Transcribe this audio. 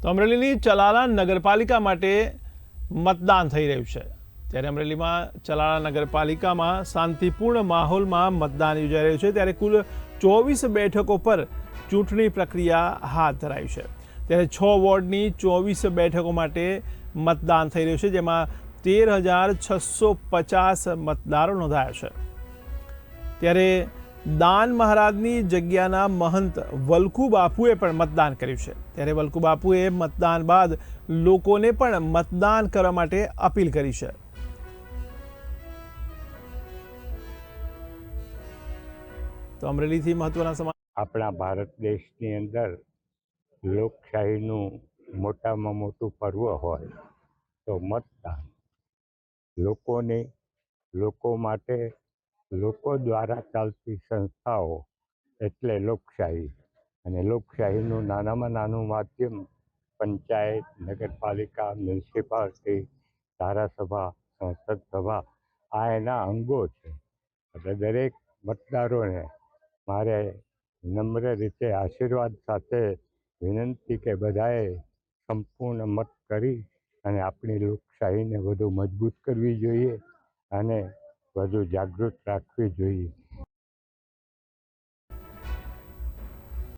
તો અમરેલીની ચલાલા નગરપાલિકા માટે મતદાન થઈ રહ્યું છે ત્યારે અમરેલીમાં ચલાલા નગરપાલિકામાં શાંતિપૂર્ણ માહોલમાં મતદાન યોજાઈ રહ્યું છે ત્યારે કુલ 24 બેઠકો પર ચૂંટણી પ્રક્રિયા હાથ ધરાઈ છે ત્યારે 6 વોર્ડની 24 બેઠકો માટે મતદાન થઈ રહ્યું છે જેમાં 13,650 મતદારો નોંધાયા છે ત્યારે દાન મહારાજની જગ્યાના મહંત વલ્કુ બાપુએ પણ મતદાન કર્યું છે ત્યારે વલ્કુ બાપુએ મતદાન બાદ લોકોને પણ મતદાન કરવા માટે અપીલ કરી છે તો અમરેલીથી મહત્વના સમાચાર આપણા ભારત દેશની અંદર લોકશાહીનું મોટામાં મોટું પર્વ હોય તો મતદાન લોકોને લોકો માટે લોકો દ્વારા ચાલતી સંસ્થાઓ એટલે લોકશાહી અને લોકશાહીનું નાનામાં નાનું માધ્યમ પંચાયત નગરપાલિકા મ્યુનિસિપાલિટી ધારાસભા સંસદ સભા આ એના અંગો છે એટલે દરેક મતદારોને મારે નમ્ર રીતે આશીર્વાદ સાથે વિનંતી કે બધાએ સંપૂર્ણ મત કરી અને આપણી લોકશાહીને વધુ મજબૂત કરવી જોઈએ અને વધુ જાગૃત રાખવી જોઈએ।